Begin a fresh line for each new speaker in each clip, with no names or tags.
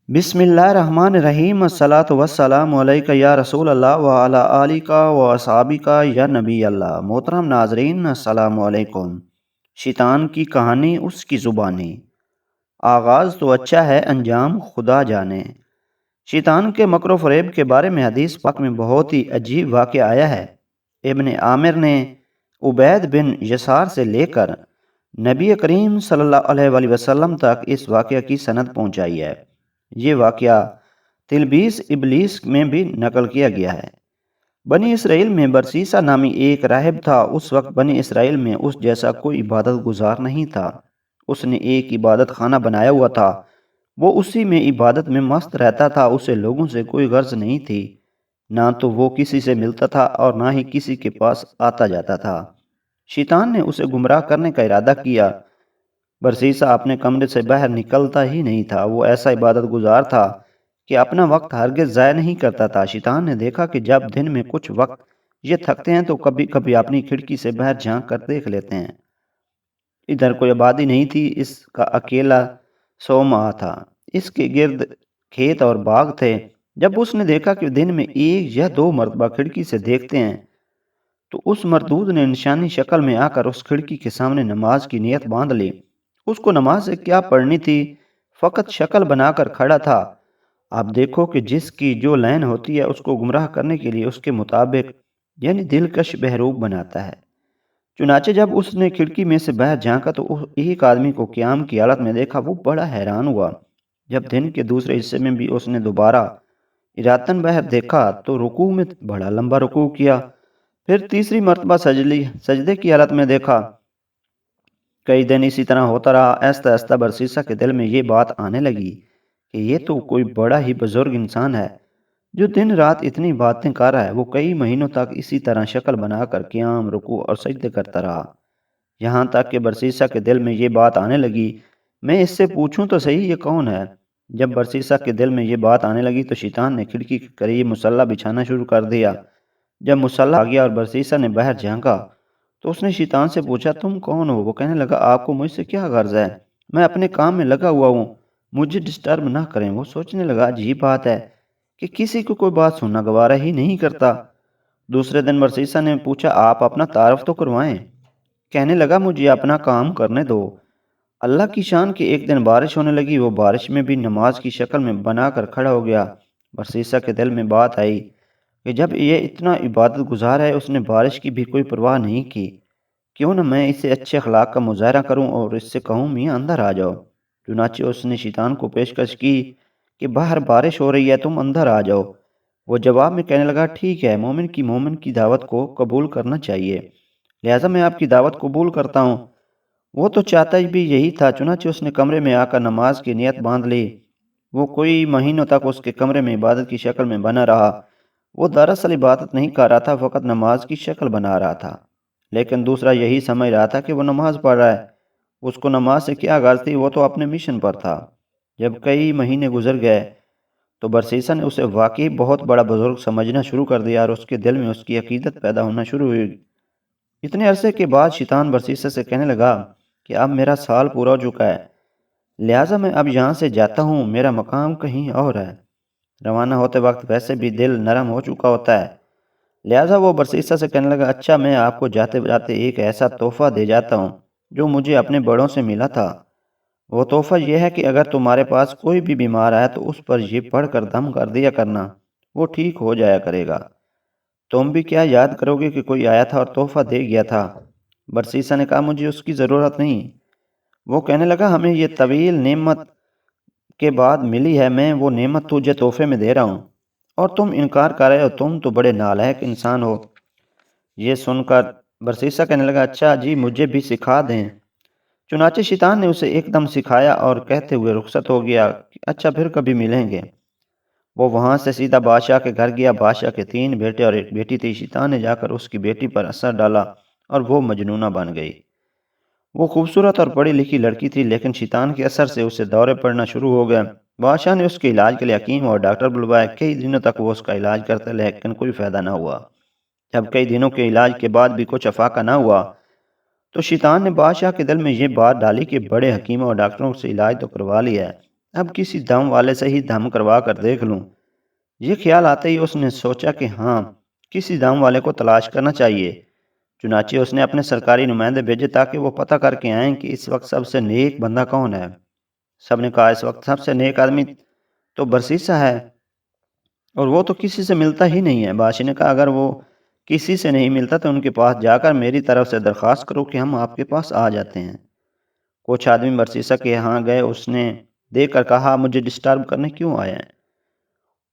بسم اللہ الرحمن الرحیم الصلاۃ والسلام علیک یا رسول اللہ وعلی آلک و اصحابک یا نبی اللہ۔ محترم ناظرین السلام علیکم۔ شیطان کی کہانی، اس کی زبانی۔ آغاز تو اچھا ہے، انجام خدا جانے۔ شیطان کے مکر و فریب کے بارے میں حدیث پاک میں بہت ہی عجیب واقعہ آیا ہے۔ ابن عامر نے عبید بن یسار سے لے کر نبی کریم صلی اللہ علیہ وآلہ وسلم تک اس واقعہ کی سند پہنچائی ہے۔ یہ واقعہ تلبیس ابلیس میں بھی نقل کیا گیا ہے۔ بنی اسرائیل میں برسیسا نامی ایک راہب تھا۔ اس وقت بنی اسرائیل میں اس جیسا کوئی عبادت گزار نہیں تھا۔ اس نے ایک عبادت خانہ بنایا ہوا تھا، وہ اسی میں عبادت میں مست رہتا تھا۔ اسے لوگوں سے کوئی غرض نہیں تھی، نہ تو وہ کسی سے ملتا تھا اور نہ ہی کسی کے پاس آتا جاتا تھا۔ شیطان نے اسے گمراہ کرنے کا ارادہ کیا۔ برسیسا اپنے کمرے سے باہر نکلتا ہی نہیں تھا۔ وہ ایسا عبادت گزار تھا کہ اپنا وقت ہرگز ضائع نہیں کرتا تھا۔ شیطان نے دیکھا کہ جب دن میں کچھ وقت یہ تھکتے ہیں تو کبھی کبھی اپنی کھڑکی سے باہر جھانک کر دیکھ لیتے ہیں۔ ادھر کوئی آبادی نہیں تھی، اس کا اکیلا صومعہ تھا۔ اس کے گرد کھیت اور باغ تھے۔ جب اس نے دیکھا کہ دن میں ایک یا دو مرتبہ کھڑکی سے دیکھتے ہیں تو اس مردود نے نشانی شکل میں آ کر اس کھڑکی کے سامنے نماز کی نیت باندھ لی۔ اس کو نماز سے کیا پڑھنی تھی، فقط شکل بنا کر کھڑا تھا۔ آپ دیکھو کہ جس کی جو لائن ہوتی ہے اس کو گمراہ کرنے کے لیے اس کے مطابق یعنی دلکش بہروپ بناتا ہے۔ چنانچہ جب اس نے کھڑکی میں سے باہر جھانکا تو ایک آدمی کو قیام کی حالت میں دیکھا۔ وہ بڑا حیران ہوا۔ جب دن کے دوسرے حصے میں بھی اس نے دوبارہ ارادتاً باہر دیکھا تو رکوع میں بڑا لمبا رکوع کیا۔ پھر تیسری مرتبہ سجدے کی حالت میں دیکھا۔ کئی دن اسی طرح ہوتا رہا۔ آہستہ آہستہ برسیسا کے دل میں یہ بات آنے لگی کہ یہ تو کوئی بڑا ہی بزرگ انسان ہے جو دن رات اتنی باتیں کر رہا ہے۔ وہ کئی مہینوں تک اسی طرح شکل بنا کر قیام، رکوع اور سجدے کرتا رہا، یہاں تک کہ برسیسا کے دل میں یہ بات آنے لگی، میں اس سے پوچھوں تو صحیح یہ کون ہے؟ جب برسیسا کے دل میں یہ بات آنے لگی تو شیطان نے کھڑکی کے قریب مصلی بچھانا شروع کر دیا۔ جب مصلی آ گیا اور برسیسا نے باہر جھانکا تو اس نے شیطان سے پوچھا، تم کون ہو؟ وہ کہنے لگا، آپ کو مجھ سے کیا غرض ہے؟ میں اپنے کام میں لگا ہوا ہوں، مجھے ڈسٹرب نہ کریں۔ وہ سوچنے لگا، عجیب بات ہے کہ کسی کو کوئی بات سننا گوارا ہی نہیں کرتا۔ دوسرے دن برسیسا نے پوچھا، آپ اپنا تعارف تو کروائیں۔ کہنے لگا، مجھے اپنا کام کرنے دو۔ اللہ کی شان کہ ایک دن بارش ہونے لگی۔ وہ بارش میں بھی نماز کی شکل میں بنا کر کھڑا ہو گیا۔ برسیسا کے دل میں بات آئی کہ جب یہ اتنا عبادت گزار ہے، اس نے بارش کی بھی کوئی پرواہ نہیں کی، کیوں نہ میں اسے اچھے اخلاق کا مظاہرہ کروں اور اس سے کہوں، میاں اندر آ جاؤ۔ چنانچہ اس نے شیطان کو پیشکش کی کہ باہر بارش ہو رہی ہے، تم اندر آ جاؤ۔ وہ جواب میں کہنے لگا، ٹھیک ہے، مومن کی دعوت کو قبول کرنا چاہیے، لہٰذا میں آپ کی دعوت قبول کرتا ہوں۔ وہ تو چاہتا بھی یہی تھا۔ چنانچہ اس نے کمرے میں آ کر نماز کی نیت باندھ لی۔ وہ کوئی مہینوں تک اس کے کمرے میں عبادت کی شکل میں بنا رہا۔ وہ دراصل عبادت نہیں کر رہا تھا، فقط نماز کی شکل بنا رہا تھا، لیکن دوسرا یہی سمجھ رہا تھا کہ وہ نماز پڑھ رہا ہے۔ اس کو نماز سے کیا غرض تھی، وہ تو اپنے مشن پر تھا۔ جب کئی مہینے گزر گئے تو برسیسا نے اسے واقعی بہت بڑا بزرگ سمجھنا شروع کر دیا اور اس کے دل میں اس کی عقیدت پیدا ہونا شروع ہوئی۔ اتنے عرصے کے بعد شیطان برسیسا سے کہنے لگا کہ اب میرا سال پورا ہو چکا ہے، لہٰذا میں اب یہاں سے جاتا ہوں، میرا مقام کہیں اور ہے۔ روانہ ہوتے وقت ویسے بھی دل نرم ہو چکا ہوتا ہے، لہٰذا وہ برسیسا سے کہنے لگا، اچھا، میں آپ کو جاتے جاتے ایک ایسا تحفہ دے جاتا ہوں جو مجھے اپنے بڑوں سے ملا تھا۔ وہ تحفہ یہ ہے کہ اگر تمہارے پاس کوئی بھی بیمار آئے تو اس پر یہ پڑھ کر دم کر دیا کرنا، وہ ٹھیک ہو جایا کرے گا۔ تم بھی کیا یاد کرو گے کہ کوئی آیا تھا اور تحفہ دے گیا تھا؟ برسیسا نے کہا، مجھے اس کی ضرورت نہیں۔ وہ کہنے لگا، ہمیں یہ طویل نعمت کے بعد ملی ہے، میں وہ نعمت تجھے تحفے میں دے رہا ہوں اور تم انکار کر رہے ہو، تم تو بڑے نالائق انسان ہو۔ یہ سن کر برسیسا کہنے لگا، اچھا جی، مجھے بھی سکھا دیں۔ چنانچہ شیطان نے اسے ایک دم سکھایا اور کہتے ہوئے رخصت ہو گیا کہ اچھا، پھر کبھی ملیں گے۔ وہ وہاں سے سیدھا بادشاہ کے گھر گیا۔ بادشاہ کے 3 بیٹے اور ایک بیٹی تھی۔ شیطان نے جا کر اس کی بیٹی پر اثر ڈالا اور وہ مجنونہ بن گئی۔ وہ خوبصورت اور پڑھی لکھی لڑکی تھی، لیکن شیطان کے اثر سے اسے دورے پڑنا شروع ہو گئے۔ بادشاہ نے اس کے علاج کے لیے حکیم اور ڈاکٹر بلوائے۔ کئی دنوں تک وہ اس کا علاج کرتے لیکن کوئی فائدہ نہ ہوا۔ جب کئی دنوں کے علاج کے بعد بھی کچھ افاقہ نہ ہوا تو شیطان نے بادشاہ کے دل میں یہ بات ڈالی کہ بڑے حکیموں اور ڈاکٹروں سے علاج تو کروا لیا ہے، اب کسی دم والے سے ہی دم کروا کر دیکھ لوں۔ یہ خیال آتے ہی اس نے سوچا کہ ہاں، کسی دم والے کو تلاش کرنا چاہیے۔ چنانچہ اس نے اپنے سرکاری نمائندے بھیجے تاکہ وہ پتہ کر کے آئیں کہ اس وقت سب سے نیک بندہ کون ہے۔ سب نے کہا اس وقت سب سے نیک آدمی تو برسیسا ہے، اور وہ تو کسی سے ملتا ہی نہیں ہے۔ بادشاہ نے کہا اگر وہ کسی سے نہیں ملتا تو ان کے پاس جا کر میری طرف سے درخواست کرو کہ ہم آپ کے پاس آ جاتے ہیں۔ کچھ آدمی برسیسا کے ہاں گئے، اس نے دیکھ کر کہا مجھے ڈسٹرب کرنے کیوں آئے ہیں؟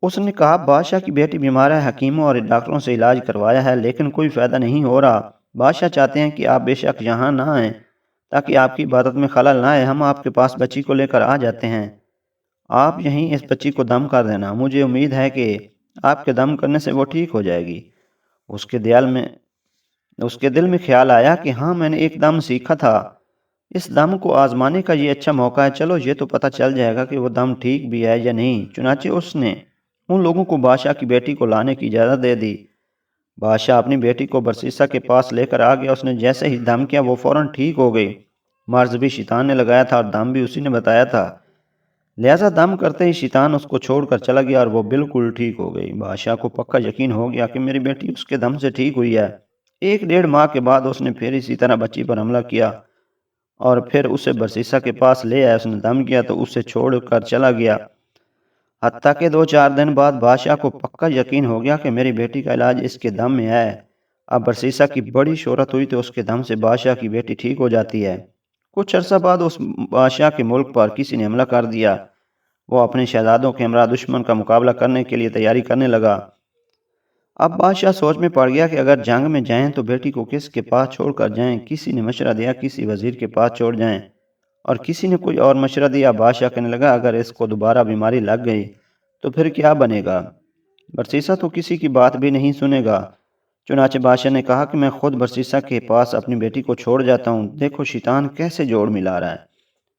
اس نے کہا بادشاہ کی بیٹی بیمار ہے، حکیموں اور ڈاکٹروں سے علاج کروایا ہے لیکن کوئی فائدہ نہیں ہو رہا۔ بادشاہ چاہتے ہیں کہ آپ بے شک یہاں نہ آئیں تاکہ آپ کی عبادت میں خلل نہ آئے۔ ہم آپ کے پاس بچی کو لے کر آ جاتے ہیں، آپ یہیں اس بچی کو دم کر دینا، مجھے امید ہے کہ آپ کے دم کرنے سے وہ ٹھیک ہو جائے گی۔ اس کے دل میں خیال آیا کہ ہاں میں نے ایک دم سیکھا تھا، اس دم کو آزمانے کا یہ اچھا موقع ہے، چلو یہ تو پتہ چل جائے گا کہ وہ دم ٹھیک بھی ہے یا نہیں۔ چنانچہ اس نے ان لوگوں کو بادشاہ کی بیٹی کو لانے کی اجازت دے دی۔ بادشاہ اپنی بیٹی کو برسیسا کے پاس لے کر آ گیا، اس نے جیسے ہی دم کیا وہ فوراً ٹھیک ہو گئی۔ مرض بھی شیطان نے لگایا تھا اور دم بھی اسی نے بتایا تھا، لہذا دم کرتے ہی شیطان اس کو چھوڑ کر چلا گیا اور وہ بالکل ٹھیک ہو گئی۔ بادشاہ کو پکا یقین ہو گیا کہ میری بیٹی اس کے دم سے ٹھیک ہوئی ہے۔ 1 ڈیڑھ ماہ کے بعد اس نے پھر اسی طرح بچی پر حملہ کیا اور پھر اسے برسیسا کے پاس لے آیا، اس نے دم کیا تو اسے چھوڑ کر چلا گیا۔ حتیٰ کہ 2 4 دن بعد بادشاہ کو پکا یقین ہو گیا کہ میری بیٹی کا علاج اس کے دم میں ہے۔ اب برسیسا کی بڑی شہرت ہوئی تو اس کے دم سے بادشاہ کی بیٹی ٹھیک ہو جاتی ہے۔ کچھ عرصہ بعد اس بادشاہ کے ملک پر کسی نے حملہ کر دیا۔ وہ اپنے شہزادوں کے ہمراہ دشمن کا مقابلہ کرنے کے لیے تیاری کرنے لگا۔ اب بادشاہ سوچ میں پڑ گیا کہ اگر جنگ میں جائیں تو بیٹی کو کس کے پاس چھوڑ کر جائیں۔ کسی نے مشورہ دیا کسی وزیر کے پاس چھوڑ جائیں، اور کسی نے کوئی اور مشورہ دیا۔ بادشاہ کہنے لگا اگر اس کو دوبارہ بیماری لگ گئی تو پھر کیا بنے گا؟ برسیسا تو کسی کی بات بھی نہیں سنے گا۔ چنانچہ بادشاہ نے کہا کہ میں خود برسیسا کے پاس اپنی بیٹی کو چھوڑ جاتا ہوں، دیکھو شیطان کیسے جوڑ ملا رہا ہے۔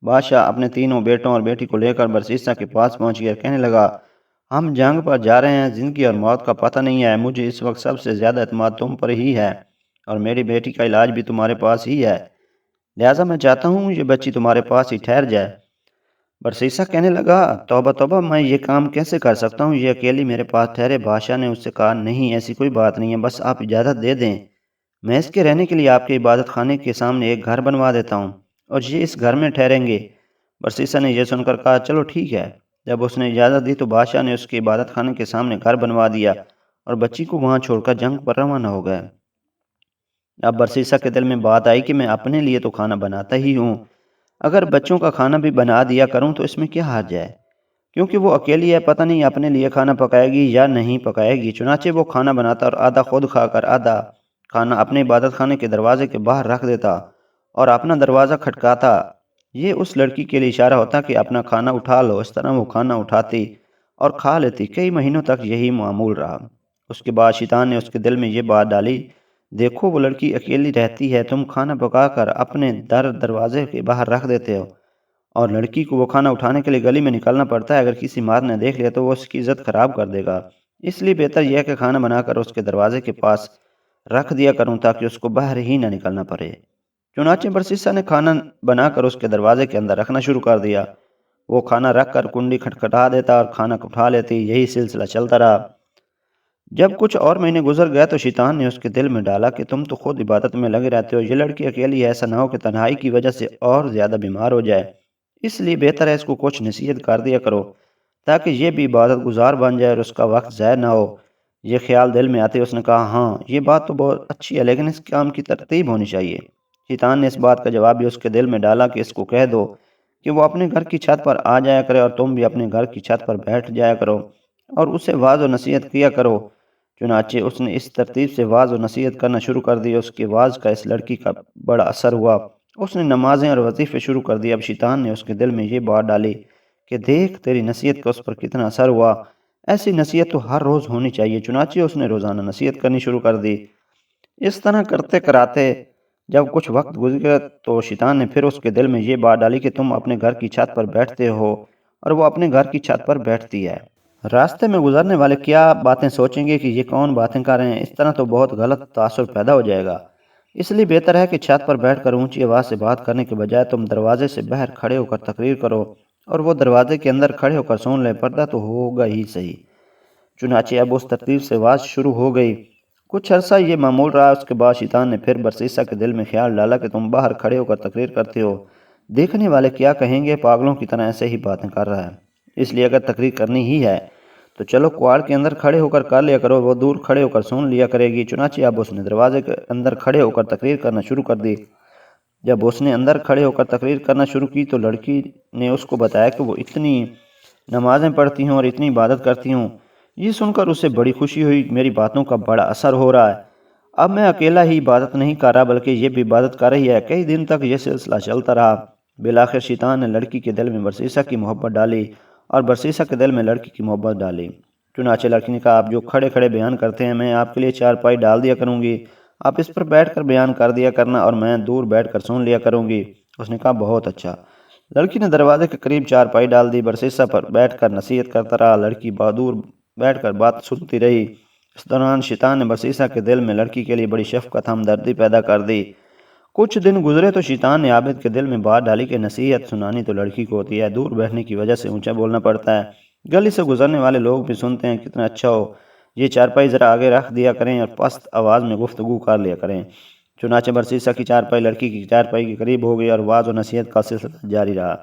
بادشاہ اپنے تینوں بیٹوں اور بیٹی کو لے کر برسیسا کے پاس پہنچ گیا، کہنے لگا ہم جنگ پر جا رہے ہیں، زندگی اور موت کا پتہ نہیں ہے، مجھے اس وقت سب سے زیادہ اعتماد تم پر ہی ہے اور میری بیٹی کا علاج بھی تمہارے پاس ہی ہے، لہٰذا میں چاہتا ہوں یہ بچی تمہارے پاس ہی ٹھہر جائے۔ برسیسا کہنے لگا توبہ توبہ، میں یہ کام کیسے کر سکتا ہوں، یہ اکیلی میرے پاس ٹھہرے۔ بادشاہ نے اس سے کہا نہیں، ایسی کوئی بات نہیں ہے، بس آپ اجازت دے دیں، میں اس کے رہنے کے لیے آپ کے عبادت خانے کے سامنے ایک گھر بنوا دیتا ہوں اور یہ اس گھر میں ٹھہریں گے۔ برسیسا نے یہ سن کر کہا چلو ٹھیک ہے۔ جب اس نے اجازت دی تو بادشاہ نے اس کے عبادت خانے کے سامنے گھر بنوا دیا اور بچی کو وہاں چھوڑ کر جنگ پر روانہ ہو گئے۔ اب برسیسا کے دل میں بات آئی کہ میں اپنے لیے تو کھانا بناتا ہی ہوں، اگر بچوں کا کھانا بھی بنا دیا کروں تو اس میں کیا حرج ہے، کیونکہ وہ اکیلی ہے، پتہ نہیں اپنے لیے کھانا پکائے گی یا نہیں پکائے گی۔ چنانچہ وہ کھانا بناتا اور آدھا خود کھا کر آدھا کھانا اپنے عبادت خانے کے دروازے کے باہر رکھ دیتا اور اپنا دروازہ کھٹکاتا۔ یہ اس لڑکی کے لیے اشارہ ہوتا کہ اپنا کھانا اٹھا لو۔ اس طرح وہ کھانا اٹھاتی اور کھا لیتی۔ کئی مہینوں تک یہی معمول رہا۔ اس کے بعد شیطان نے اس کے دل میں یہ بات ڈالی، دیکھو وہ لڑکی اکیلی رہتی ہے، تم کھانا پکا کر اپنے دروازے کے باہر رکھ دیتے ہو اور لڑکی کو وہ کھانا اٹھانے کے لیے گلی میں نکلنا پڑتا ہے، اگر کسی مرد نے دیکھ لیا تو وہ اس کی عزت خراب کر دے گا، اس لیے بہتر یہ ہے کہ کھانا بنا کر اس کے دروازے کے پاس رکھ دیا کروں تاکہ اس کو باہر ہی نہ نکلنا پڑے۔ چنانچہ برسیسا نے کھانا بنا کر اس کے دروازے کے اندر رکھنا شروع کر دیا۔ وہ کھانا رکھ کر کنڈی کھٹکھٹا دیتا اور کھانا اٹھا لیتی، یہی سلسلہ چلتا رہا۔ جب کچھ اور مہینے گزر گئے تو شیطان نے اس کے دل میں ڈالا کہ تم تو خود عبادت میں لگے رہتے ہو، یہ لڑکی اکیلی ہے، ایسا نہ ہو کہ تنہائی کی وجہ سے اور زیادہ بیمار ہو جائے، اس لیے بہتر ہے اس کو کچھ نصیحت کر دیا کرو تاکہ یہ بھی عبادت گزار بن جائے اور اس کا وقت ضائع نہ ہو۔ یہ خیال دل میں آتے اس نے کہا ہاں یہ بات تو بہت اچھی ہے، لیکن اس کام کی ترتیب ہونی چاہیے۔ شیطان نے اس بات کا جواب بھی اس کے دل میں ڈالا کہ اس کو کہہ دو کہ وہ اپنے گھر کی چھت پر آ جایا کرے اور تم بھی اپنے گھر کی چھت پر بیٹھ جایا کرو اور اسے واعظ و نصیحت کیا کرو۔ چنانچہ اس نے اس ترتیب سے واعظ و نصیحت کرنا شروع کر دی۔ اس کے واعظ کا اس لڑکی کا بڑا اثر ہوا، اس نے نمازیں اور وظیفے شروع کر دی۔ اب شیطان نے اس کے دل میں یہ بات ڈالی کہ دیکھ تیری نصیحت کا اس پر کتنا اثر ہوا، ایسی نصیحت تو ہر روز ہونی چاہیے۔ چنانچہ اس نے روزانہ نصیحت کرنی شروع کر دی۔ اس طرح کرتے کراتے جب کچھ وقت گزر گیا تو شیطان نے پھر اس کے دل میں یہ بات ڈالی کہ تم اپنے گھر کی چھت پر بیٹھتے ہو اور وہ اپنے گھر کی چھت پر بیٹھتی ہے، راستے میں گزرنے والے کیا باتیں سوچیں گے کہ یہ کون باتیں کر رہے ہیں، اس طرح تو بہت غلط تاثر پیدا ہو جائے گا، اس لیے بہتر ہے کہ چھت پر بیٹھ کر اونچی آواز سے بات کرنے کے بجائے تم دروازے سے باہر کھڑے ہو کر تقریر کرو اور وہ دروازے کے اندر کھڑے ہو کر سن لے، پردہ تو ہوگا ہی صحیح۔ چنانچہ اب اس ترتیب سے واز شروع ہو گئی۔ کچھ عرصہ یہ معمول رہا، اس کے بعد شیطان نے پھر برسیسہ کے دل میں خیال ڈالا کہ تم باہر کھڑے ہو کر تقریر کرتے ہو، دیکھنے والے کیا کہیں گے، پاگلوں کی طرح ایسے ہی باتیں کر رہا ہے، اس لیے اگر تقریر کرنی ہی ہے تو چلو کوار کے اندر کھڑے ہو کر لیا کرو، وہ دور کھڑے ہو کر سن لیا کرے گی۔ چنانچہ اب اس نے دروازے کے اندر کھڑے ہو کر تقریر کرنا شروع کر دی۔ جب اس نے اندر کھڑے ہو کر تقریر کرنا شروع کی تو لڑکی نے اس کو بتایا کہ وہ اتنی نمازیں پڑھتی ہوں اور اتنی عبادت کرتی ہوں۔ یہ سن کر اسے بڑی خوشی ہوئی، میری باتوں کا بڑا اثر ہو رہا ہے، اب میں اکیلا ہی عبادت نہیں کر رہا بلکہ یہ بھی عبادت کر رہی ہے۔ کئی دن تک یہ سلسلہ چلتا رہا۔ بالآخر شیطان نے لڑکی کے دل میں برسیسہ کی محبت ڈالی اور برسیسہ کے دل میں لڑکی کی محبت ڈالی۔ چنانچہ لڑکی نے کہا، آپ جو کھڑے کھڑے بیان کرتے ہیں میں آپ کے لیے چارپائی ڈال دیا کروں گی، آپ اس پر بیٹھ کر بیان کر دیا کرنا اور میں دور بیٹھ کر سن لیا کروں گی۔ اس نے کہا، بہت اچھا۔ لڑکی نے دروازے کے قریب چارپائی ڈال دی، برسیسہ پر بیٹھ کر نصیحت کرتا رہا، لڑکی دور بیٹھ کر بات سنتی رہی۔ اس دوران شیطان نے برسیسہ کے دل میں لڑکی کے لیے بڑی شفقت ہمدردی پیدا کر دی۔ کچھ دن گزرے تو شیطان نے عابد کے دل میں بات ڈالی کہ نصیحت سنانی تو لڑکی کو ہوتی ہے، دور بیٹھنے کی وجہ سے اونچا بولنا پڑتا ہے، گلی سے گزرنے والے لوگ بھی سنتے ہیں، کتنا اچھا ہو یہ چارپائی ذرا آگے رکھ دیا کریں اور پست آواز میں گفتگو کر لیا کریں۔ چنانچہ برسیسہ کی چارپائی لڑکی کی چارپائی کے قریب ہو گئی اور واعظ و نصیحت کا سلسلہ جاری رہا۔